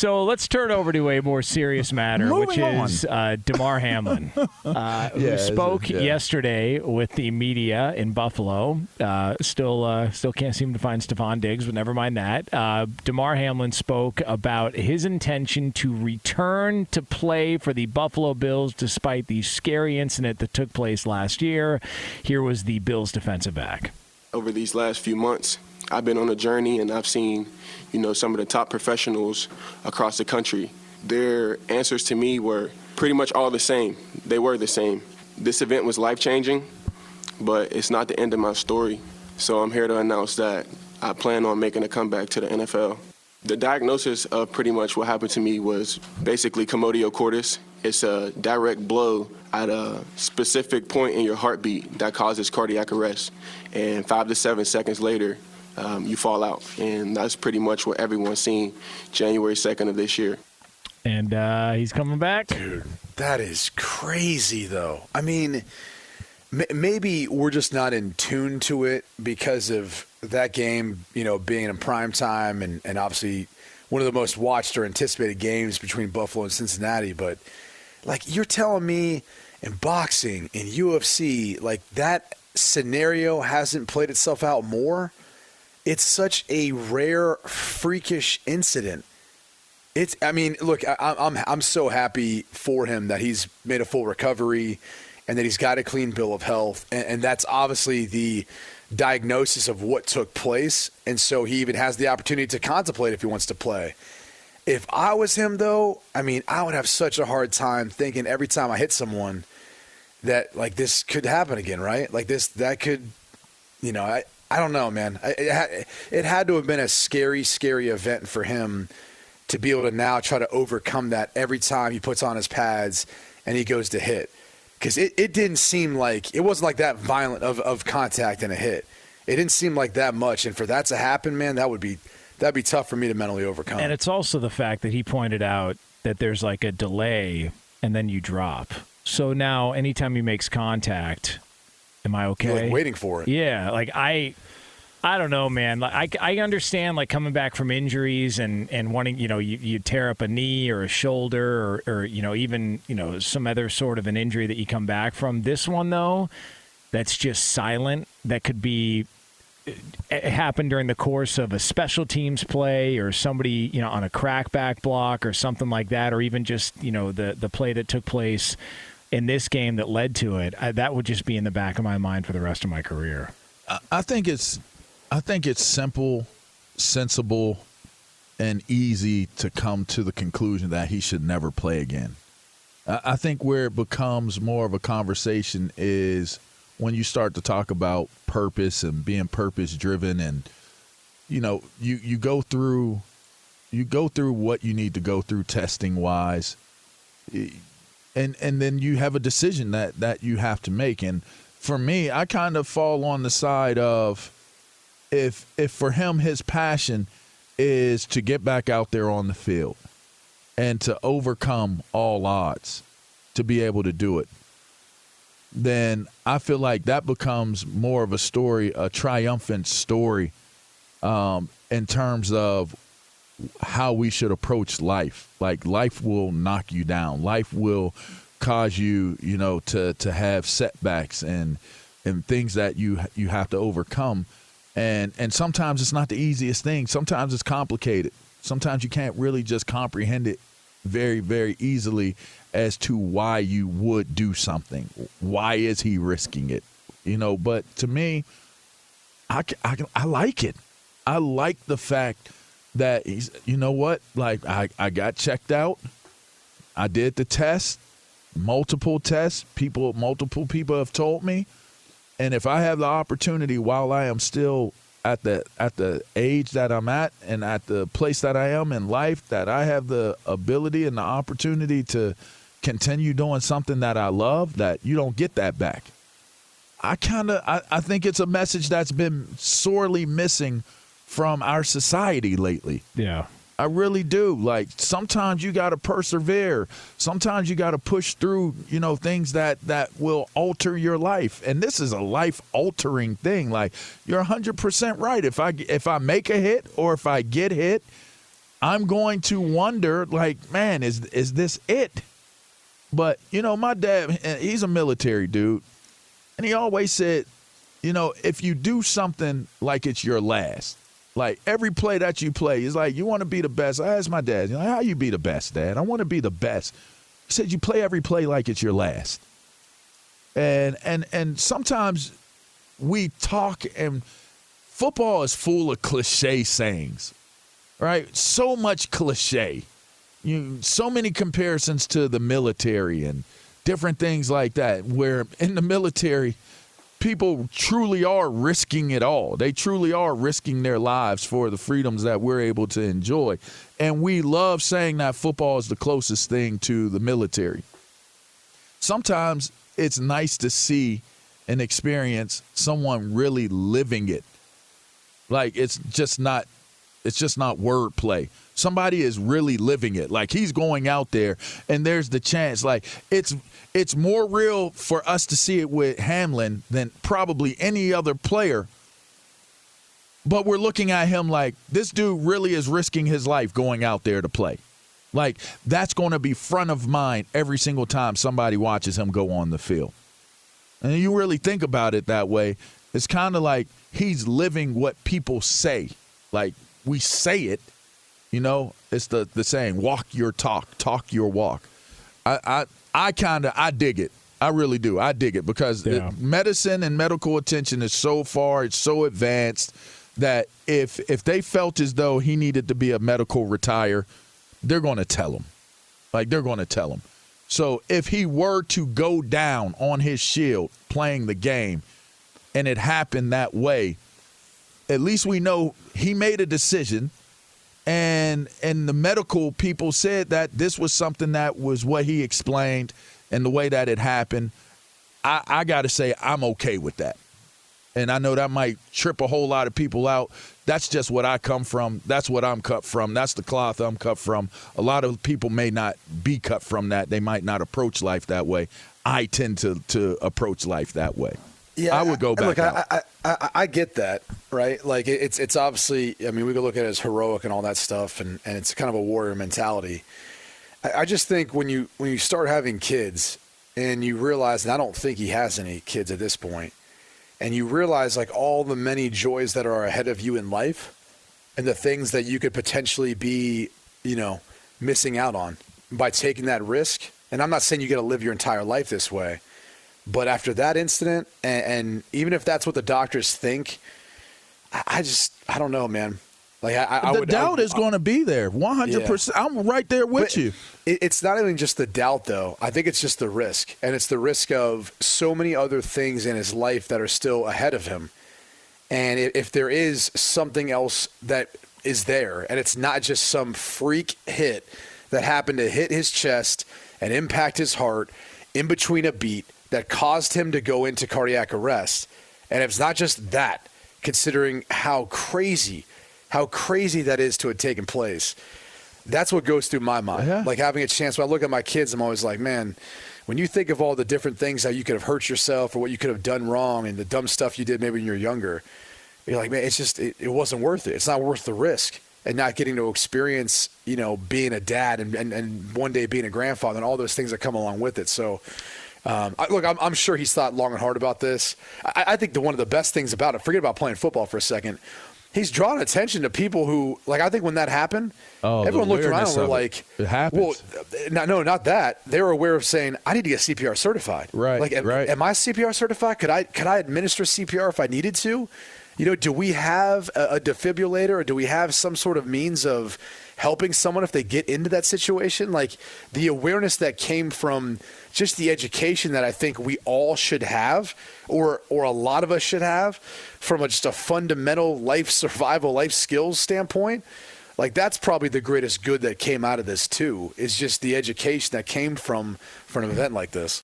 So let's turn over to a more serious matter, which is Damar Hamlin, who spoke yesterday with the media in Buffalo. Still can't seem to find Stephon Diggs, but never mind that. Damar Hamlin spoke about his intention to return to play for the Buffalo Bills despite the scary incident that took place last year. Here was the Bills defensive back. Over these last few months, I've been on a journey, and I've seen, some of the top professionals across the country. Their answers to me were pretty much all the same. They were the same. This event was life-changing, but it's not the end of my story. So I'm here to announce that I plan on making a comeback to the NFL. The diagnosis of pretty much what happened to me was basically commotio cordis. It's a direct blow at a specific point in your heartbeat that causes cardiac arrest. And 5 to 7 seconds later, you fall out. And that's pretty much what everyone's seen January 2nd of this year. And he's coming back. Dude, that is crazy, though. I mean, maybe we're just not in tune to it because of that game, being in prime time and obviously one of the most watched or anticipated games between Buffalo and Cincinnati. But, you're telling me in boxing, in UFC, that scenario hasn't played itself out more? It's such a rare, freakish incident. Look, I'm so happy for him that he's made a full recovery and that he's got a clean bill of health. And that's obviously the diagnosis of what took place. And so he even has the opportunity to contemplate if he wants to play. If I was him, though, I would have such a hard time thinking every time I hit someone that, this could happen again, right? That could, I don't know, man. It had to have been a scary, scary event for him to be able to now try to overcome that every time he puts on his pads and he goes to hit. Because it didn't seem like – it wasn't that violent of contact and a hit. It didn't seem like that much. And for that to happen, man, that'd be tough for me to mentally overcome. And it's also the fact that he pointed out that there's a delay and then you drop. So now anytime he makes contact – am I okay? You're waiting for it. Yeah, I don't know, man. I understand coming back from injuries and wanting, you tear up a knee or a shoulder or even, some other sort of an injury that you come back from. This one, though, that's just silent. That could be happen during the course of a special teams play or somebody, on a crackback block or something like that, or even just, the play that took place in this game that led to it. That would just be in the back of my mind for the rest of my career. I think it's simple, sensible, and easy to come to the conclusion that he should never play again. I think where it becomes more of a conversation is when you start to talk about purpose and being purpose-driven, and you go through what you need to go through testing-wise. And then you have a decision that you have to make. And for me, I kind of fall on the side of if for him his passion is to get back out there on the field and to overcome all odds to be able to do it, then I feel like that becomes more of a story, a triumphant story in terms of how we should approach life. Life will knock you down. Life will cause you, to have setbacks and things that you have to overcome. And sometimes it's not the easiest thing. Sometimes it's complicated. Sometimes you can't really just comprehend it very, very easily as to why you would do something. Why is he risking it? But to me, I like it. I like the fact that he's, I got checked out. I did the test, multiple tests. Multiple people have told me. And if I have the opportunity while I am still at the age that I'm at and at the place that I am in life, that I have the ability and the opportunity to continue doing something that I love, that you don't get that back. I think it's a message that's been sorely missing from our society lately. Yeah. I really do. Sometimes you got to persevere. Sometimes you got to push through, things that will alter your life. And this is a life-altering thing. You're 100% right. If I make a hit or if I get hit, I'm going to wonder, like, man, is this it? But, my dad, he's a military dude, and he always said, if you do something like it's your last, like every play that you play is like, you want to be the best. I asked my dad, how you be the best, Dad? I want to be the best. He said, you play every play like it's your last. And sometimes we talk, and football is full of cliche sayings, right? So much cliche. So many comparisons to the military and different things like that, where in the military, people truly are risking it all. They truly are risking their lives for the freedoms that we're able to enjoy. And we love saying that football is the closest thing to the military. Sometimes it's nice to see and experience someone really living it. Like, it's just not wordplay. Somebody is really living it. Like, he's going out there, and there's the chance. Like, it's more real for us to see it with Hamlin than probably any other player. But we're looking at him like, this dude really is risking his life going out there to play. Like, that's going to be front of mind every single time somebody watches him go on the field. And you really think about it that way, it's kind of like he's living what people say. Like, we say it, it's the saying, walk your talk, talk your walk. I dig it. I really do. I dig it because medicine and medical attention is so far, it's so advanced that if they felt as though he needed to be a medical retire, they're going to tell him. Like, they're going to tell him. So if he were to go down on his shield playing the game and it happened that way, at least we know he made a decision, and the medical people said that this was something that was what he explained and the way that it happened. I got to say I'm okay with that. And I know that might trip a whole lot of people out. That's just what I come from. That's what I'm cut from. That's the cloth I'm cut from. A lot of people may not be cut from that. They might not approach life that way. I tend to approach life that way. Yeah, I would go back. Look, I get that, right? Like, it's obviously, I mean, we could look at it as heroic and all that stuff, and it's kind of a warrior mentality. I just think when you start having kids and you realize, and I don't think he has any kids at this point, and you realize like all the many joys that are ahead of you in life and the things that you could potentially be, missing out on by taking that risk. And I'm not saying you got to live your entire life this way, but after that incident, and even if that's what the doctors think, I don't know, man. Like, the doubt is going to be there, 100%. Yeah. I'm right there with you. It's not even just the doubt, though. I think it's just the risk, and it's the risk of so many other things in his life that are still ahead of him. And if there is something else that is there, and it's not just some freak hit that happened to hit his chest and impact his heart in between a beat that caused him to go into cardiac arrest, and it's not just that, considering how crazy that is to have taken place. That's what goes through my mind. Yeah. Like, having a chance. When I look at my kids, I'm always like, man, when you think of all the different things that you could have hurt yourself or what you could have done wrong and the dumb stuff you did maybe when you were younger, you're like, man, it's just, it wasn't worth it. It's not worth the risk. And not getting to experience, being a dad and one day being a grandfather and all those things that come along with it. So, I'm sure he's thought long and hard about this. I think one of the best things about it, forget about playing football for a second, he's drawn attention to people who, like, I think when that happened, everyone looked around and were like, it happens. Well, no, not that. They were aware of saying, I need to get CPR certified. Right. Like, am I CPR certified? Could I administer CPR if I needed to? Do we have a defibrillator, or do we have some sort of means of helping someone if they get into that situation? Like, the awareness that came from just the education that I think we all should have, or a lot of us should have, from just a fundamental life survival, life skills standpoint. Like, that's probably the greatest good that came out of this too, is just the education that came from an event like this.